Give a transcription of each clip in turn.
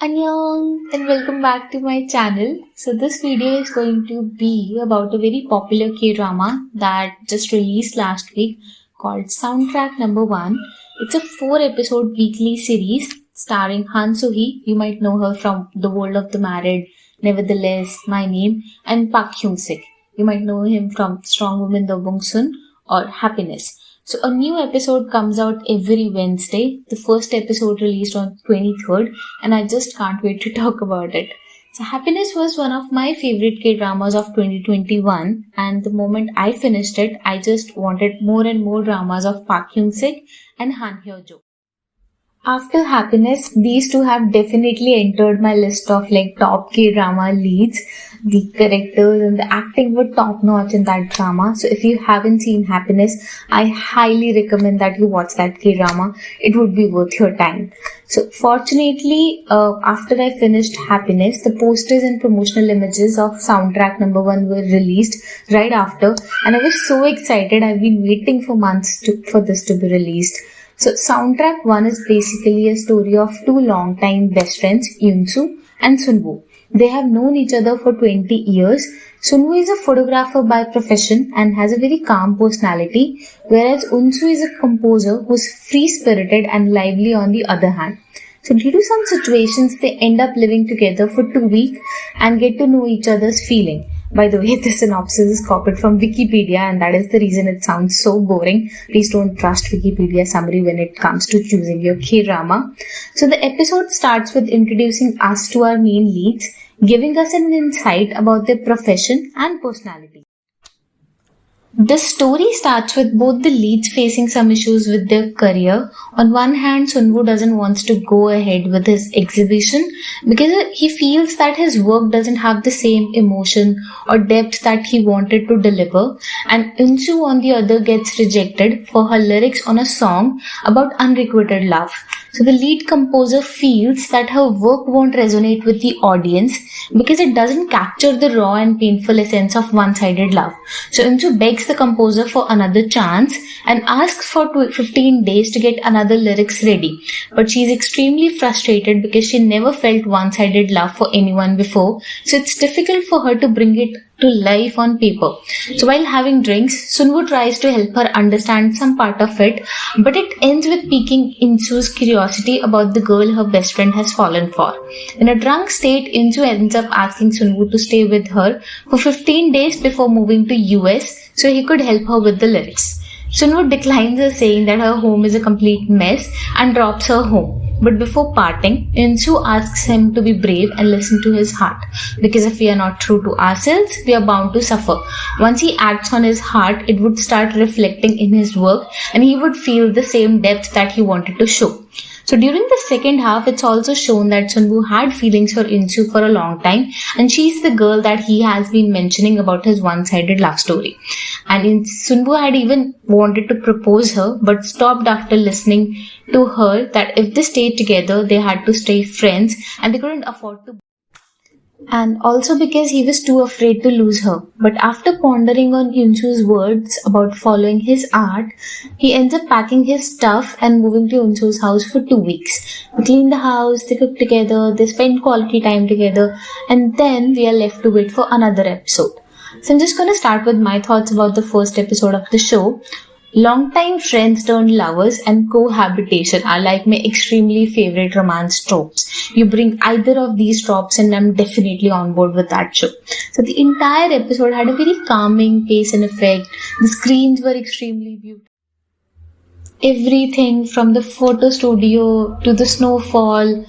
Annyeong and welcome back to my channel. So this video is going to be about a very popular K-drama that just released last week called Soundtrack Number 1. It's a 4-episode weekly series starring Han So-hee. You might know her from The World of the Married, Nevertheless, My Name, and Park Hyung Sik. You might know him from Strong Woman Do Bong-sun or Happiness. So a new episode comes out every Wednesday. The first episode released on 23rd and I just can't wait to talk about it. So Happiness was one of my favorite K-dramas of 2021 and the moment I finished it, I just wanted more and more dramas of Park Hyung Sik and Han Hyo-jo. After Happiness, these two have definitely entered my list of top K-drama leads. The characters and the acting were top notch in that drama. So if you haven't seen Happiness, I highly recommend that you watch that K-drama. It would be worth your time. So fortunately, after I finished Happiness, the posters and promotional images of Soundtrack Number 1 were released right after. And I was so excited. I've been waiting for months for this to be released. So Soundtrack 1 is basically a story of two long-time best friends, Yoon-soo and Sun-woo. They have known each other for 20 years. Sun-woo is a photographer by profession and has a very calm personality, whereas Yoon-soo is a composer who's free-spirited and lively on the other hand. So due to some situations, they end up living together for 2 weeks and get to know each other's feeling. By the way, the synopsis is copied from Wikipedia and that is the reason it sounds so boring. Please don't trust Wikipedia summary when it comes to choosing your K-drama. So the episode starts with introducing us to our main leads, giving us an insight about their profession and personality. The story starts with both the leads facing some issues with their career. On one hand, Sun-woo doesn't want to go ahead with his exhibition because he feels that his work doesn't have the same emotion or depth that he wanted to deliver. And Yoon-soo on the other gets rejected for her lyrics on a song about unrequited love. So the lead composer feels that her work won't resonate with the audience because it doesn't capture the raw and painful essence of one-sided love. So Yoon-soo begs the composer for another chance and asks for 15 days to get another lyrics ready. But she's extremely frustrated because she never felt one-sided love for anyone before. So it's difficult for her to bring it to life on paper. So while having drinks, Sun-woo tries to help her understand some part of it, but it ends with piquing Yoon-soo's curiosity about the girl her best friend has fallen for. In a drunk state, Yoon-soo ends up asking Sun-woo to stay with her for 15 days before moving to US so he could help her with the lyrics. Sun-woo declines her, saying that her home is a complete mess and drops her home. But before parting, Yoon-soo asks him to be brave and listen to his heart. Because if we are not true to ourselves, we are bound to suffer. Once he acts on his heart, it would start reflecting in his work and he would feel the same depth that he wanted to show. So during the second half, it's also shown that Sun-woo had feelings for Yoon-soo for a long time and she's the girl that he has been mentioning about his one-sided love story. And Sun-woo had even wanted to propose her but stopped after listening to her that if they stayed together, they had to stay friends and they couldn't afford to. And also because he was too afraid to lose her. But after pondering on Yoon-soo's words about following his art, he ends up packing his stuff and moving to Yoon-soo's house for 2 weeks. They clean the house, they cook together, they spend quality time together, and then we are left to wait for another episode. So I'm just going to start with my thoughts about the first episode of the show. Longtime friends turned lovers and cohabitation are like my extremely favorite romance tropes. You bring either of these tropes and I'm definitely on board with that show. So the entire episode had a very calming pace and effect. The screens were extremely beautiful. Everything from the photo studio to the snowfall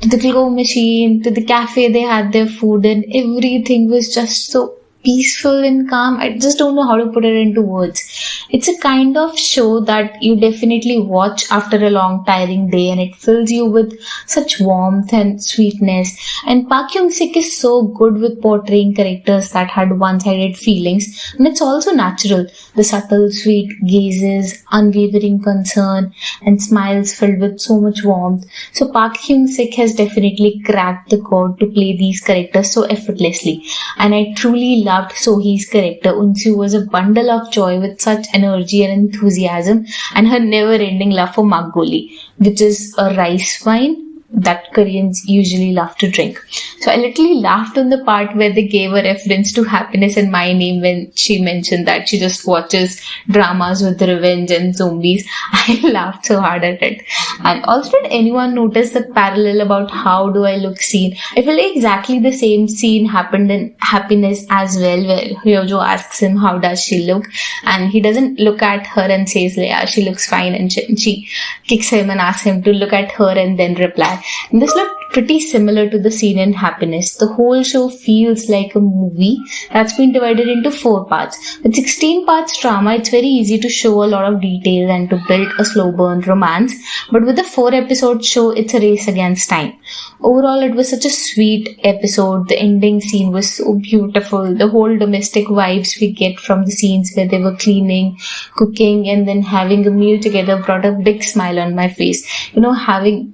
to the glow machine to the cafe they had their food in, everything was just so peaceful and calm. I just don't know how to put it into words. It's a kind of show that you definitely watch after a long tiring day and it fills you with such warmth and sweetness. And Park Hyung Sik is so good with portraying characters that had one-sided feelings, and it's also natural. The subtle sweet gazes, unwavering concern and smiles filled with so much warmth. So Park Hyung Sik has definitely cracked the code to play these characters so effortlessly. And I truly loved So-hee's character. Yoon-soo was a bundle of joy with such energy and enthusiasm, and her never-ending love for makgeolli, which is a rice wine that Koreans usually love to drink. So I literally laughed on the part where they gave a reference to Happiness and My Name when she mentioned that she just watches dramas with revenge and zombies. I laughed so hard at it. And also, did anyone notice the parallel about how do I look scene? I feel like exactly the same scene happened in Happiness as well, where Hyojo asks him how does she look, and he doesn't look at her and says, yeah, she looks fine, and she kicks him and asks him to look at her and then reply. And this looked pretty similar to the scene in Happiness. The whole show feels like a movie that's been divided into 4 parts. With 16 parts drama, it's very easy to show a lot of detail and to build a slow burn romance. But with the 4-episode show, it's a race against time. Overall, it was such a sweet episode. The ending scene was so beautiful. The whole domestic vibes we get from the scenes where they were cleaning, cooking, and then having a meal together brought a big smile on my face.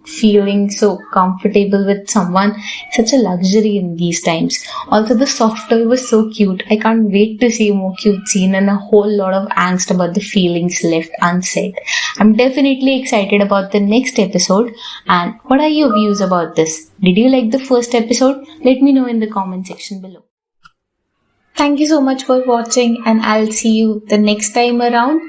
Feeling so comfortable with someone, such a luxury in these times. Also, the soft toy was so cute. I can't wait to see more cute scene and a whole lot of angst about the feelings left unsaid. I'm definitely excited about the next episode. And what are your views about this? Did you like the first episode? Let me know in the comment section below. Thank you so much for watching, and I'll see you the next time around.